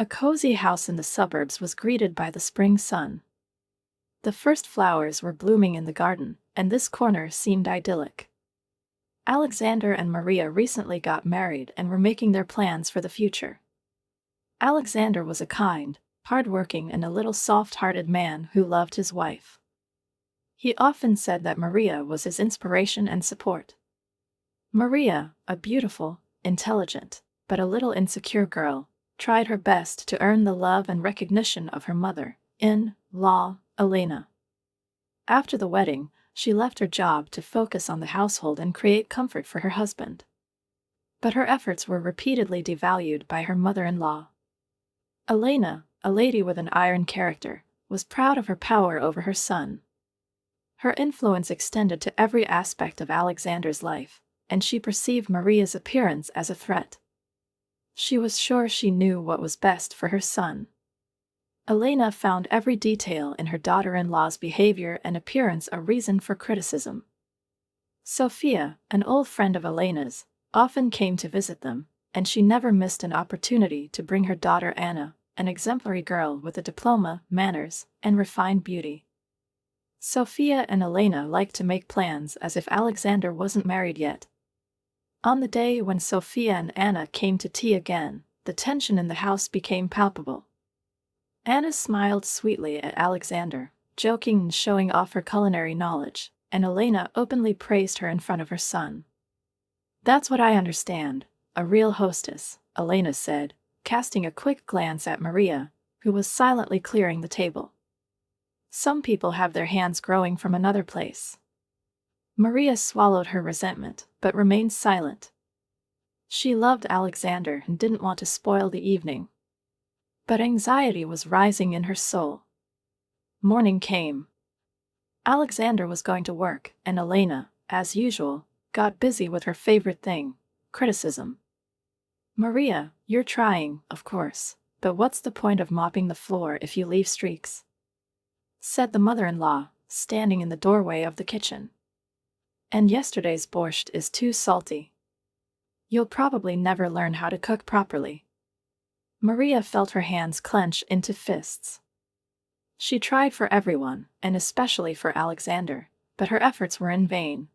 A cozy house in the suburbs was greeted by the spring sun. The first flowers were blooming in the garden, and this corner seemed idyllic. Alexander and Maria recently got married and were making their plans for the future. Alexander was a kind, hard-working and a little soft-hearted man who loved his wife. He often said that Maria was his inspiration and support. Maria, a beautiful, intelligent, but a little insecure girl, tried her best to earn the love and recognition of her mother-in-law, Elena. After the wedding, she left her job to focus on the household and create comfort for her husband. But her efforts were repeatedly devalued by her mother-in-law. Elena, a lady with an iron character, was proud of her power over her son. Her influence extended to every aspect of Alexander's life, and she perceived Maria's appearance as a threat. She was sure she knew what was best for her son. Elena found every detail in her daughter-in-law's behavior and appearance a reason for criticism. Sophia, an old friend of Elena's, often came to visit them, and she never missed an opportunity to bring her daughter Anna, an exemplary girl with a diploma, manners, and refined beauty. Sophia and Elena liked to make plans as if Alexander wasn't married yet. On the day when Sophia and Anna came to tea again, the tension in the house became palpable. Anna smiled sweetly at Alexander, joking and showing off her culinary knowledge, and Elena openly praised her in front of her son. "That's what I understand, a real hostess," Elena said, casting a quick glance at Maria, who was silently clearing the table. "Some people have their hands growing from another place." Maria swallowed her resentment, but remained silent. She loved Alexander and didn't want to spoil the evening. But anxiety was rising in her soul. Morning came. Alexander was going to work, and Elena, as usual, got busy with her favorite thing, criticism. "Maria, you're trying, of course, but what's the point of mopping the floor if you leave streaks?" said the mother-in-law, standing in the doorway of the kitchen. "And yesterday's borscht is too salty. You'll probably never learn how to cook properly." Maria felt her hands clench into fists. She tried for everyone, and especially for Alexander, but her efforts were in vain.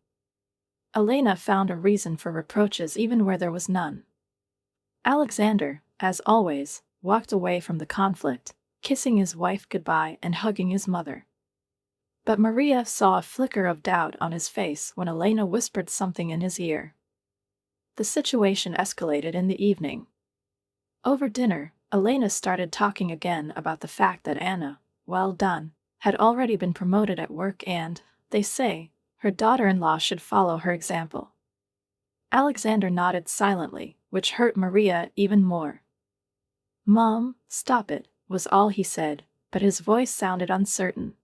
Elena found a reason for reproaches even where there was none. Alexander, as always, walked away from the conflict, kissing his wife goodbye and hugging his mother. But Maria saw a flicker of doubt on his face when Elena whispered something in his ear. The situation escalated in the evening. Over dinner, Elena started talking again about the fact that Anna, well done, had already been promoted at work and, they say, her daughter-in-law should follow her example. Alexander nodded silently, which hurt Maria even more. "Mom, stop it," was all he said, but his voice sounded uncertain.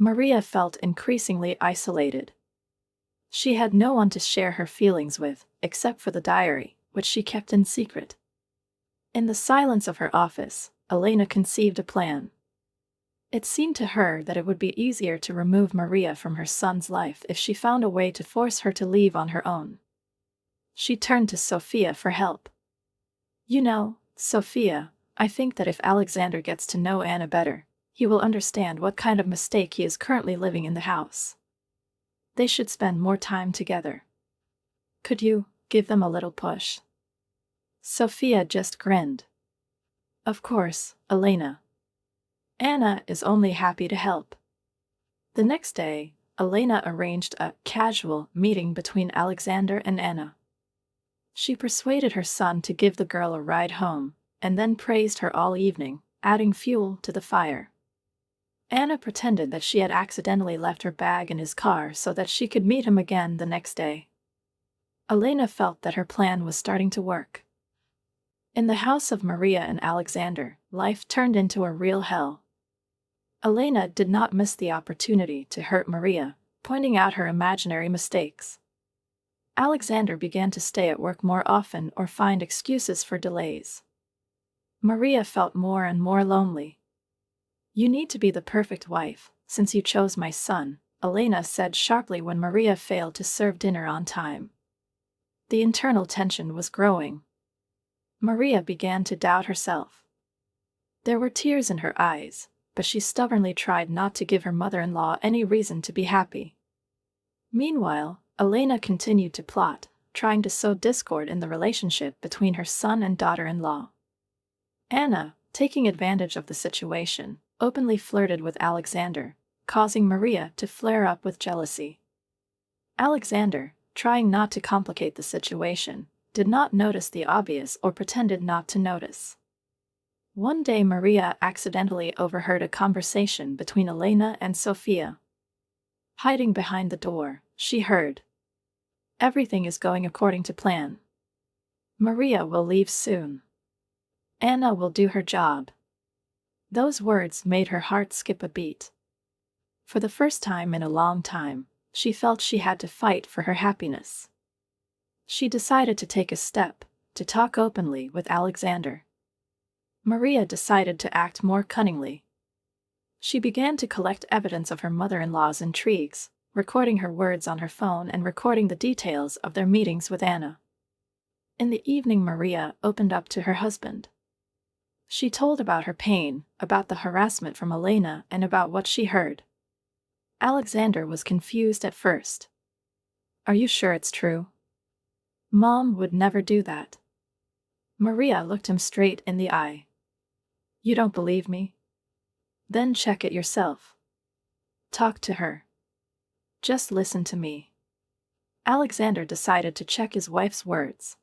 Maria felt increasingly isolated. She had no one to share her feelings with, except for the diary, which she kept in secret. In the silence of her office, Elena conceived a plan. It seemed to her that it would be easier to remove Maria from her son's life if she found a way to force her to leave on her own. She turned to Sophia for help. "You know, Sophia, I think that if Alexander gets to know Anna better, he will understand what kind of mistake he is currently living in the house. They should spend more time together. Could you give them a little push?" Sophia just grinned. "Of course, Elena. Anna is only happy to help." The next day, Elena arranged a casual meeting between Alexander and Anna. She persuaded her son to give the girl a ride home, and then praised her all evening, adding fuel to the fire. Anna pretended that she had accidentally left her bag in his car so that she could meet him again the next day. Elena felt that her plan was starting to work. In the house of Maria and Alexander, life turned into a real hell. Elena did not miss the opportunity to hurt Maria, pointing out her imaginary mistakes. Alexander began to stay at work more often or find excuses for delays. Maria felt more and more lonely. "You need to be the perfect wife, since you chose my son," Elena said sharply when Maria failed to serve dinner on time. The internal tension was growing. Maria began to doubt herself. There were tears in her eyes, but she stubbornly tried not to give her mother-in-law any reason to be happy. Meanwhile, Elena continued to plot, trying to sow discord in the relationship between her son and daughter-in-law. Anna, taking advantage of the situation, openly flirted with Alexander, causing Maria to flare up with jealousy. Alexander, trying not to complicate the situation, did not notice the obvious or pretended not to notice. One day Maria accidentally overheard a conversation between Elena and Sophia. Hiding behind the door, she heard, "Everything is going according to plan. Maria will leave soon. Anna will do her job." Those words made her heart skip a beat. For the first time in a long time, she felt she had to fight for her happiness. She decided to take a step, to talk openly with Alexander. Maria decided to act more cunningly. She began to collect evidence of her mother-in-law's intrigues, recording her words on her phone and recording the details of their meetings with Anna. In the evening, Maria opened up to her husband. She told about her pain, about the harassment from Elena, and about what she heard. Alexander was confused at first. "Are you sure it's true? Mom would never do that." Maria looked him straight in the eye. "You don't believe me? Then check it yourself. Talk to her. Just listen to me." Alexander decided to check his wife's words.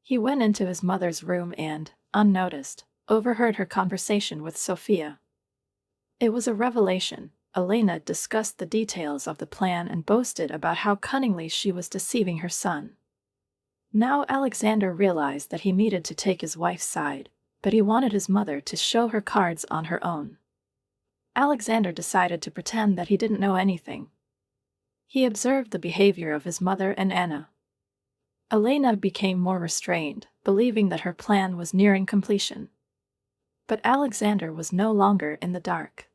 He went into his mother's room and, unnoticed, overheard her conversation with Sophia. It was a revelation. Elena discussed the details of the plan and boasted about how cunningly she was deceiving her son. Now Alexander realized that he needed to take his wife's side, but he wanted his mother to show her cards on her own. Alexander decided to pretend that he didn't know anything. He observed the behavior of his mother and Anna. Elena became more restrained, believing that her plan was nearing completion. But Alexander was no longer in the dark.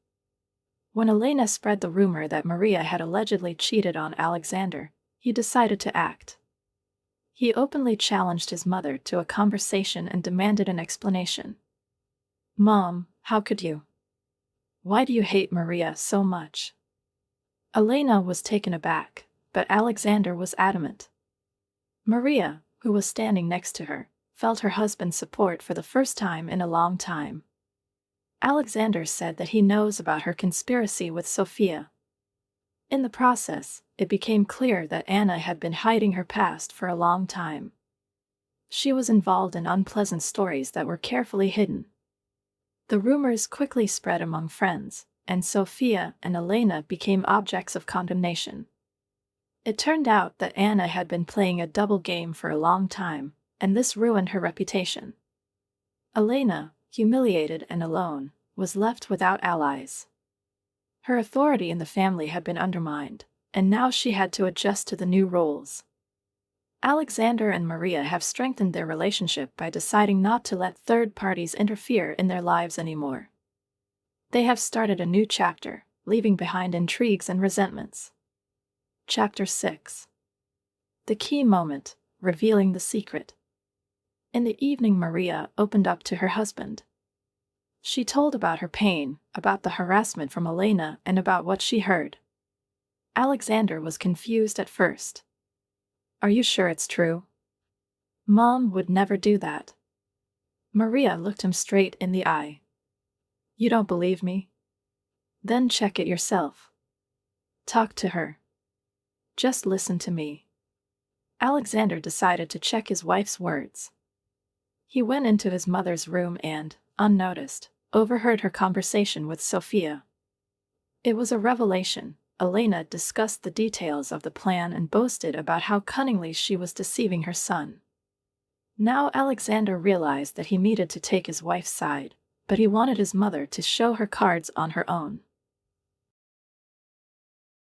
When Elena spread the rumor that Maria had allegedly cheated on Alexander, he decided to act. He openly challenged his mother to a conversation and demanded an explanation. "Mom, how could you? Why do you hate Maria so much?" Elena was taken aback, but Alexander was adamant. Maria, who was standing next to her, felt her husband's support for the first time in a long time. Alexander said that he knows about her conspiracy with Sophia. In the process, it became clear that Anna had been hiding her past for a long time. She was involved in unpleasant stories that were carefully hidden. The rumors quickly spread among friends, and Sophia and Elena became objects of condemnation. It turned out that Anna had been playing a double game for a long time, and this ruined her reputation. Elena, humiliated and alone, was left without allies. Her authority in the family had been undermined, and now she had to adjust to the new roles. Alexander and Maria have strengthened their relationship by deciding not to let third parties interfere in their lives anymore. They have started a new chapter, leaving behind intrigues and resentments. Chapter 6. The key moment, revealing the secret. In the evening, Maria opened up to her husband. She told about her pain, about the harassment from Elena, and about what she heard. Alexander was confused at first. "Are you sure it's true? Mom would never do that." Maria looked him straight in the eye. "You don't believe me? Then check it yourself. Talk to her. Just listen to me." Alexander decided to check his wife's words. He went into his mother's room and, unnoticed, overheard her conversation with Sophia. It was a revelation. Elena discussed the details of the plan and boasted about how cunningly she was deceiving her son. Now Alexander realized that he needed to take his wife's side, but he wanted his mother to show her cards on her own.